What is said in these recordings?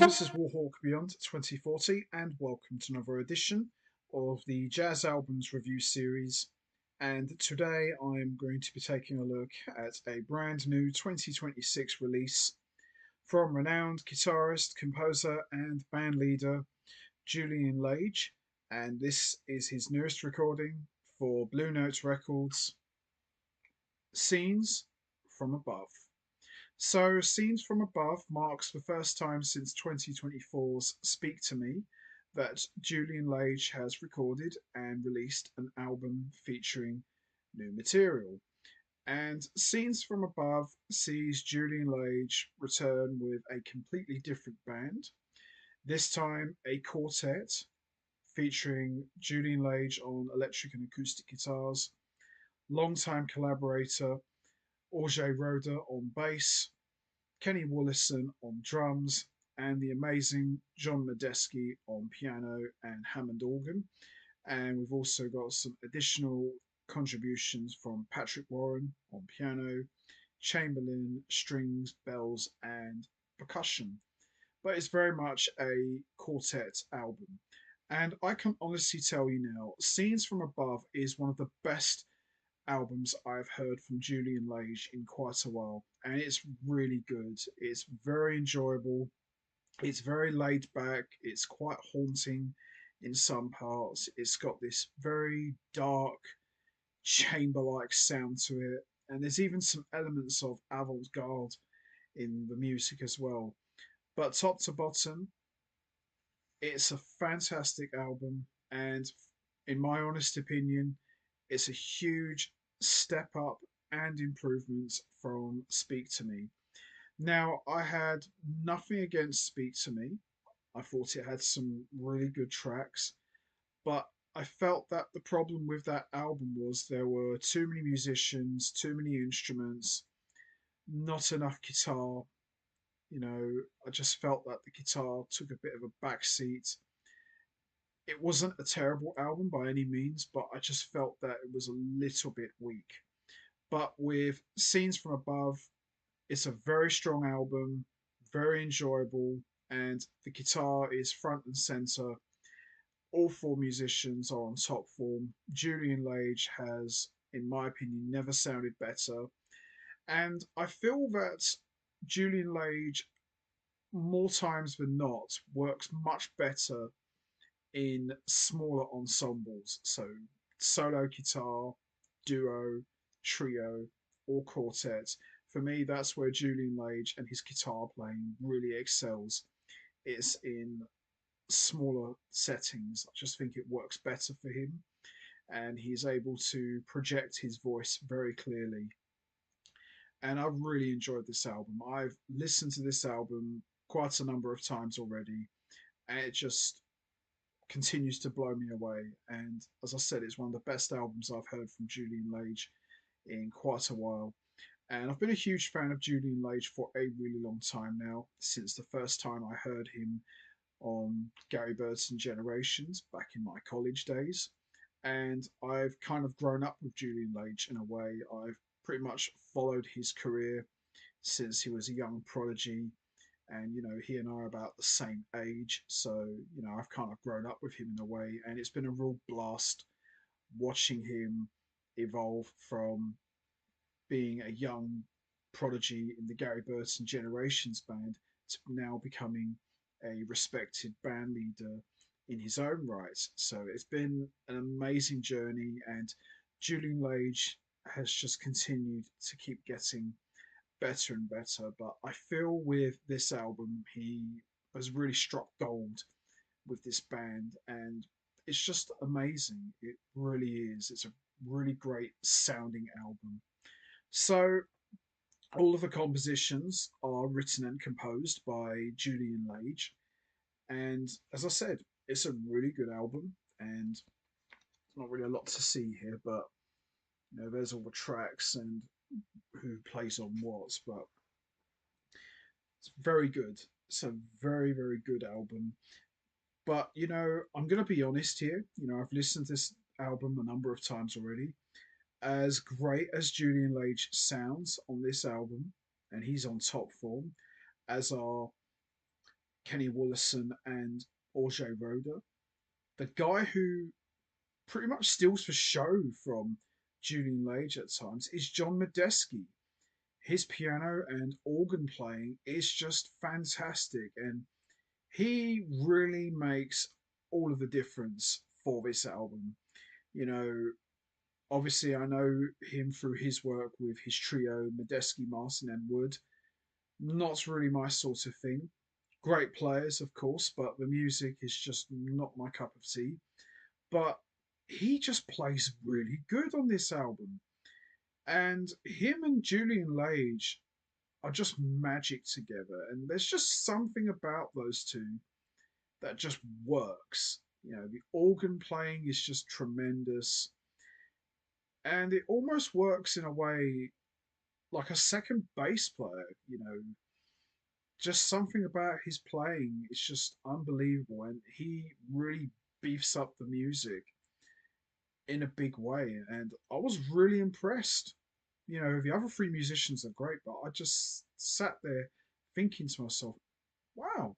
this is Warhawk Beyond 2040, and welcome to another edition of the Jazz Albums Review Series. And today I'm going to be taking a look at a brand new 2026 release from renowned guitarist, composer, and bandleader Julian Lage. And this is his newest recording for Blue Note Records, Scenes from Above. So, Scenes from Above marks the first time since 2024's Speak to Me that Julian Lage has recorded and released an album featuring new material. And Scenes from Above sees Julian Lage return with a completely different band, this time a quartet featuring Julian Lage on electric and acoustic guitars, longtime collaborator Jorge Roeder on bass, Kenny Wollesen on drums, and the amazing John Medeski on piano and Hammond organ. And we've also got some additional contributions from Patrick Warren on piano, Chamberlin, strings, bells, and percussion. But it's very much a quartet album. And I can honestly tell you now, Scenes from Above is one of the best albums I've heard from Julian Lage in quite a while, and it's really good. It's very enjoyable. It's very laid back. It's quite haunting in some parts. It's got this very dark, chamber like sound to it, and there's even some elements of avant garde in the music as well. But top to bottom, it's a fantastic album, and in my honest opinion, it's a huge step up and improvement from Speak to Me. Now, I had nothing against Speak to Me. I thought it had some really good tracks, but I felt that the problem with that album was there were too many musicians, too many instruments, not enough guitar. I just felt that the guitar took a bit of a backseat. It wasn't a terrible album by any means, but I just felt that it was a little bit weak. But with Scenes from Above, it's a very strong album, very enjoyable, and the guitar is front and center. All four musicians are on top form. Julian Lage has, in my opinion, never sounded better. And I feel that Julian Lage, more times than not, works much better in smaller ensembles. So, solo guitar, duo, trio, or quartet. For me, that's where Julian Lage and his guitar playing really excels. It's in smaller settings. I just think it works better for him, and he's able to project his voice very clearly. And I've really enjoyed this album. I've listened to this album quite a number of times already, and it just continues to blow me away. And as I said, it's one of the best albums I've heard from Julian Lage in quite a while. And I've been a huge fan of Julian Lage for a really long time now, since the first time I heard him on Gary Burton Generations back in my college days. And I've kind of grown up with Julian Lage in a way. I've pretty much followed his career since he was a young prodigy. And, he and I are about the same age. So, I've kind of grown up with him in a way. And it's been a real blast watching him evolve from being a young prodigy in the Gary Burton Generations band to now becoming a respected band leader in his own right. So it's been an amazing journey, and Julian Lage has just continued to keep getting better and better. But I feel with this album, he has really struck gold with this band, and it's just amazing. It really is. It's a really great sounding album. So all of the compositions are written and composed by Julian Lage. And as I said, it's a really good album. And not really a lot to see here, but there's all the tracks and who plays on what. But it's very good. It's a very, very good album. But I'm gonna be honest here. I've listened to this album a number of times already. As great as Julian Lage sounds on this album, and he's on top form, as are Kenny Wollesen and Jorge Roeder. The guy who pretty much steals the show from Julian Lage at times is John Medeski. His piano and organ playing is just fantastic, and he really makes all of the difference for this album. You know, obviously, I know him through his work with his trio, Medeski, Martin, and Wood. Not really my sort of thing. Great players, of course, but the music is just not my cup of tea. But he just plays really good on this album. And him and Julian Lage are just magic together. And there's just something about those two that just works. You know, the organ playing is just tremendous. And it almost works in a way like a second bass player, you know. Just something about his playing is just unbelievable. And he really beefs up the music in a big way. And I was really impressed. You know, the other three musicians are great, but I just sat there thinking to myself, wow,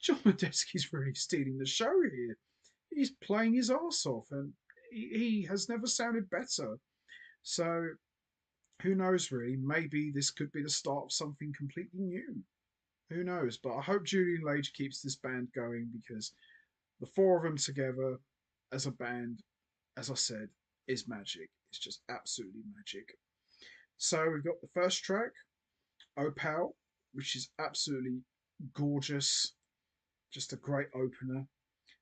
John Medeski's really stealing the show here. He's playing his arse off, and he has never sounded better. So who knows, really? Maybe this could be the start of something completely new. Who knows? But I hope Julian Lage keeps this band going because the four of them together as a band, as I said, is magic. It's just absolutely magic. So we've got the first track, Opal, which is absolutely gorgeous, just a great opener.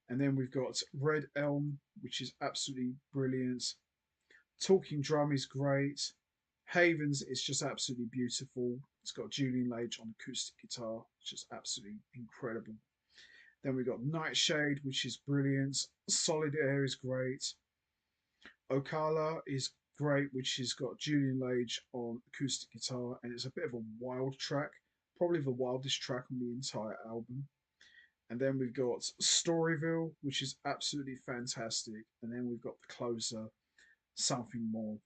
And then we've got Red Elm, which is absolutely brilliant. Talking Drum is great. Havens is just absolutely beautiful. It's got Julian Lage on acoustic guitar, which is absolutely incredible. Then we've got Nightshade, which is brilliant. Solid Air is great. Ocala is great, which has got Julian Lage on acoustic guitar, and it's a bit of a wild track, probably the wildest track on the entire album. And then we've got Storyville, which is absolutely fantastic. And then we've got the closer, Something More.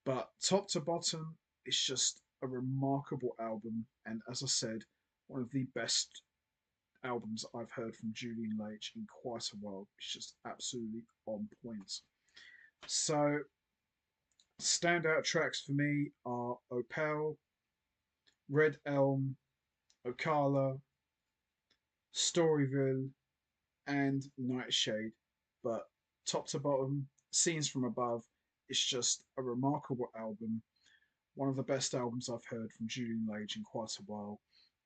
But top to bottom, it's just a remarkable album. And as I said, one of the best albums I've heard from Julian Lage in quite a while. It's just absolutely on point. So, standout tracks for me are Opal, Red Elm, Ocala, Storyville, and Nightshade. But top to bottom, Scenes from Above, it's just a remarkable album. One of the best albums I've heard from Julian Lage in quite a while,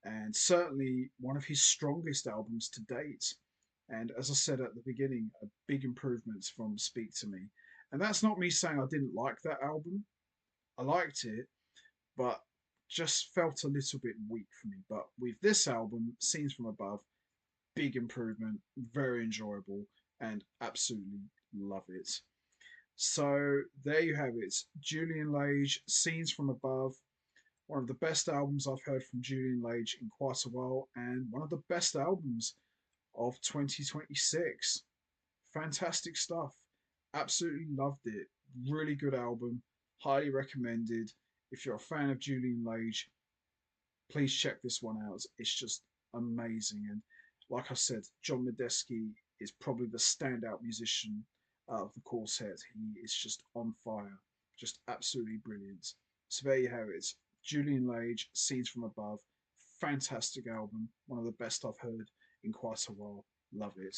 and certainly one of his strongest albums to date. And as I said at the beginning, a big improvement from Speak to Me. And that's not me saying I didn't like that album. I liked it, but just felt a little bit weak for me. But with this album, Scenes from Above, big improvement, very enjoyable, and absolutely love it. So there you have it. Julian Lage, Scenes from Above, one of the best albums I've heard from Julian Lage in quite a while, and one of the best albums of 2026. Fantastic stuff. Absolutely loved it. Really good album. Highly recommended. If you're a fan of Julian Lage, please check this one out. It's just amazing. And like I said, John Medeski is probably the standout musician out of the quartet. He is just on fire. Just absolutely brilliant. So there you have it. Julian Lage, Scenes from Above. Fantastic album. One of the best I've heard in quite a while. Love it.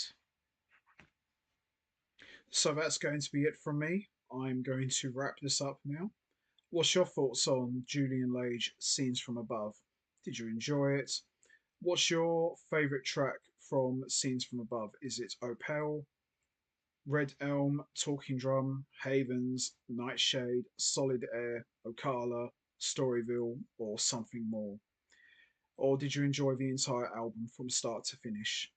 So that's going to be it from me. I'm going to wrap this up now. What's your thoughts on Julian Lage, Scenes from Above? Did you enjoy it? What's your favourite track from Scenes from Above? Is it Opal, Red Elm, Talking Drum, Havens, Nightshade, Solid Air, Ocala, Storyville, or Something More? Or did you enjoy the entire album from start to finish?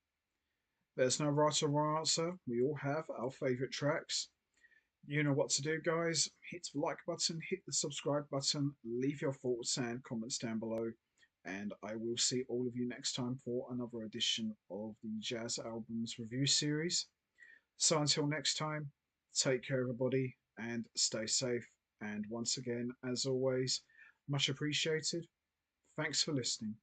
There's no right or wrong answer. We all have our favourite tracks. You know what to do, guys. Hit the like button, hit the subscribe button, leave your thoughts and comments down below. And I will see all of you next time for another edition of the Jazz Albums Review Series. So until next time, take care, everybody, and stay safe. And once again, as always, much appreciated. Thanks for listening.